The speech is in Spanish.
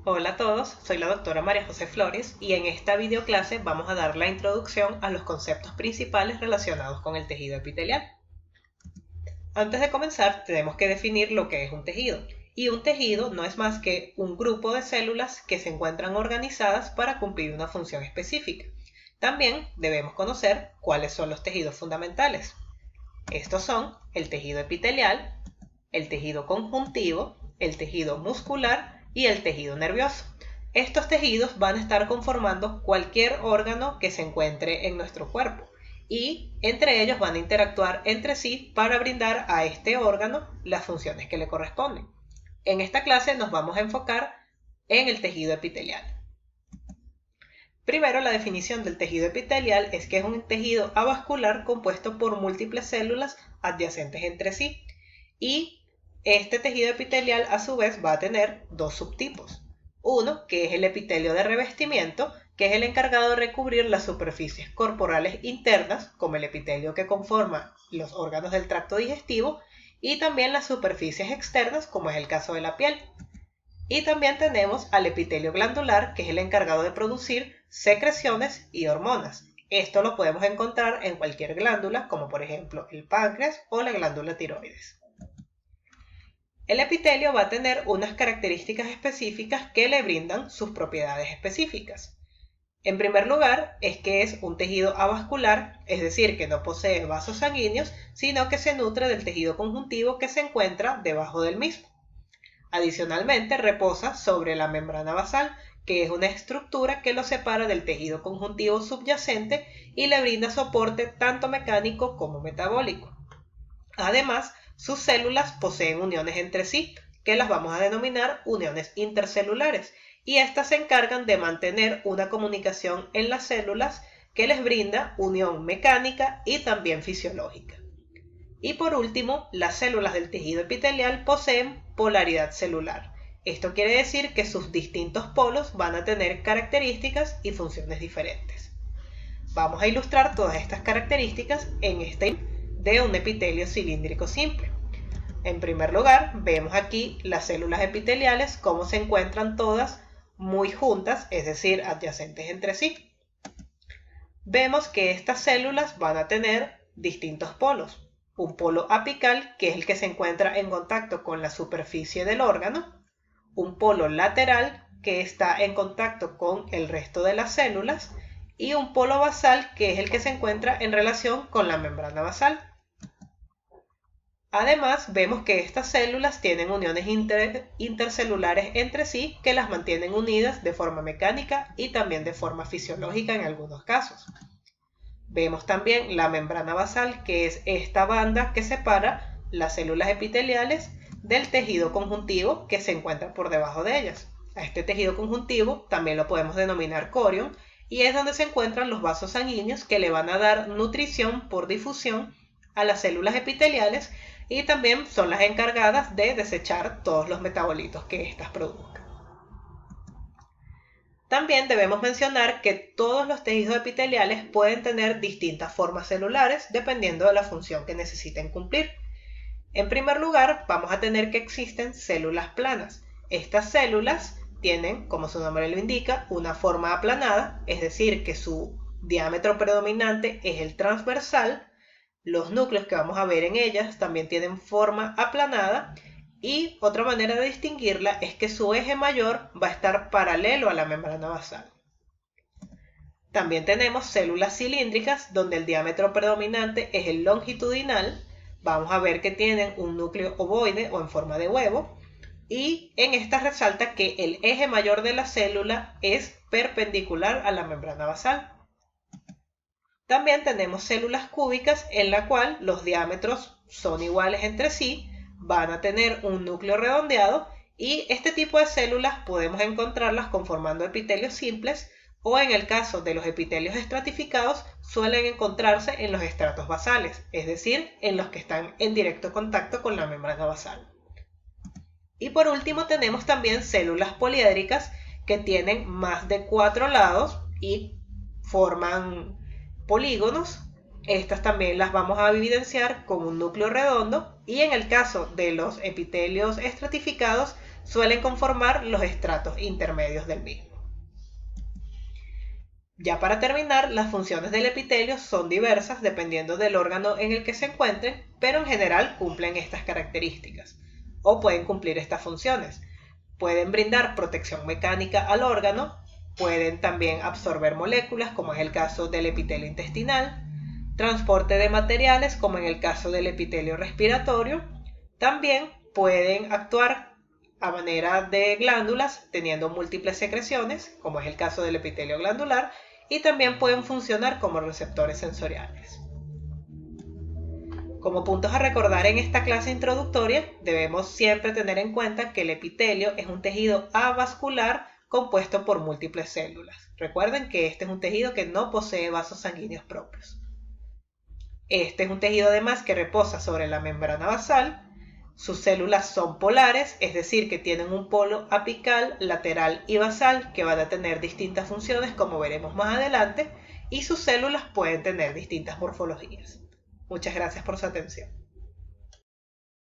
Hola a todos, soy la doctora María José Flores y en esta videoclase vamos a dar la introducción a los conceptos principales relacionados con el tejido epitelial. Antes de comenzar, tenemos que definir lo que es un tejido. Y un tejido no es más que un grupo de células que se encuentran organizadas para cumplir una función específica. También debemos conocer cuáles son los tejidos fundamentales. Estos son el tejido epitelial, el tejido conjuntivo, el tejido muscular y el tejido nervioso. Estos tejidos van a estar conformando cualquier órgano que se encuentre en nuestro cuerpo y entre ellos van a interactuar entre sí para brindar a este órgano las funciones que le corresponden. En esta clase nos vamos a enfocar en el tejido epitelial. Primero, la definición del tejido epitelial es que es un tejido avascular compuesto por múltiples células adyacentes entre sí y este tejido epitelial a su vez va a tener dos subtipos. Uno, que es el epitelio de revestimiento, que es el encargado de recubrir las superficies corporales internas, como el epitelio que conforma los órganos del tracto digestivo, y también las superficies externas, como es el caso de la piel. Y también tenemos al epitelio glandular, que es el encargado de producir secreciones y hormonas. Esto lo podemos encontrar en cualquier glándula, como por ejemplo el páncreas o la glándula tiroides. El epitelio va a tener unas características específicas que le brindan sus propiedades específicas. En primer lugar, es que es un tejido avascular, es decir, que no posee vasos sanguíneos, sino que se nutre del tejido conjuntivo que se encuentra debajo del mismo. Adicionalmente, reposa sobre la membrana basal, que es una estructura que lo separa del tejido conjuntivo subyacente y le brinda soporte tanto mecánico como metabólico. Además, sus células poseen uniones entre sí, que las vamos a denominar uniones intercelulares, y estas se encargan de mantener una comunicación en las células que les brinda unión mecánica y también fisiológica. Y por último, las células del tejido epitelial poseen polaridad celular. Esto quiere decir que sus distintos polos van a tener características y funciones diferentes. Vamos a ilustrar todas estas características en este de un epitelio cilíndrico simple. En primer lugar, vemos aquí las células epiteliales, cómo se encuentran todas muy juntas, es decir, adyacentes entre sí. Vemos que estas células van a tener distintos polos. Un polo apical, que es el que se encuentra en contacto con la superficie del órgano. Un polo lateral, que está en contacto con el resto de las células. Y un polo basal, que es el que se encuentra en relación con la membrana basal. Además, vemos que estas células tienen uniones intercelulares entre sí que las mantienen unidas de forma mecánica y también de forma fisiológica en algunos casos. Vemos también la membrana basal, que es esta banda que separa las células epiteliales del tejido conjuntivo que se encuentra por debajo de ellas. A este tejido conjuntivo también lo podemos denominar corion y es donde se encuentran los vasos sanguíneos que le van a dar nutrición por difusión a las células epiteliales y también son las encargadas de desechar todos los metabolitos que éstas produzcan. También debemos mencionar que todos los tejidos epiteliales pueden tener distintas formas celulares dependiendo de la función que necesiten cumplir. En primer lugar, vamos a tener que existen células planas. Estas células tienen, como su nombre lo indica, una forma aplanada, es decir, que su diámetro predominante es el transversal. Los núcleos que vamos a ver en ellas también tienen forma aplanada y otra manera de distinguirla es que su eje mayor va a estar paralelo a la membrana basal. También tenemos células cilíndricas donde el diámetro predominante es el longitudinal. Vamos a ver que tienen un núcleo ovoide o en forma de huevo y en esta resalta que el eje mayor de la célula es perpendicular a la membrana basal. También tenemos células cúbicas en la cual los diámetros son iguales entre sí, van a tener un núcleo redondeado y este tipo de células podemos encontrarlas conformando epitelios simples o en el caso de los epitelios estratificados suelen encontrarse en los estratos basales, es decir, en los que están en directo contacto con la membrana basal. Y por último tenemos también células poliédricas que tienen más de 4 lados y forman polígonos. Estas también las vamos a evidenciar con un núcleo redondo y en el caso de los epitelios estratificados suelen conformar los estratos intermedios del mismo. Ya para terminar, las funciones del epitelio son diversas dependiendo del órgano en el que se encuentren, pero en general cumplen estas características o pueden cumplir estas funciones. Pueden brindar protección mecánica al órgano, pueden también absorber moléculas, como es el caso del epitelio intestinal, transporte de materiales, como en el caso del epitelio respiratorio. También pueden actuar a manera de glándulas, teniendo múltiples secreciones, como es el caso del epitelio glandular, y también pueden funcionar como receptores sensoriales. Como puntos a recordar en esta clase introductoria, debemos siempre tener en cuenta que el epitelio es un tejido avascular compuesto por múltiples células. Recuerden que este es un tejido que no posee vasos sanguíneos propios. Este es un tejido además que reposa sobre la membrana basal. Sus células son polares, es decir, que tienen un polo apical, lateral y basal que van a tener distintas funciones, como veremos más adelante, y sus células pueden tener distintas morfologías. Muchas gracias por su atención.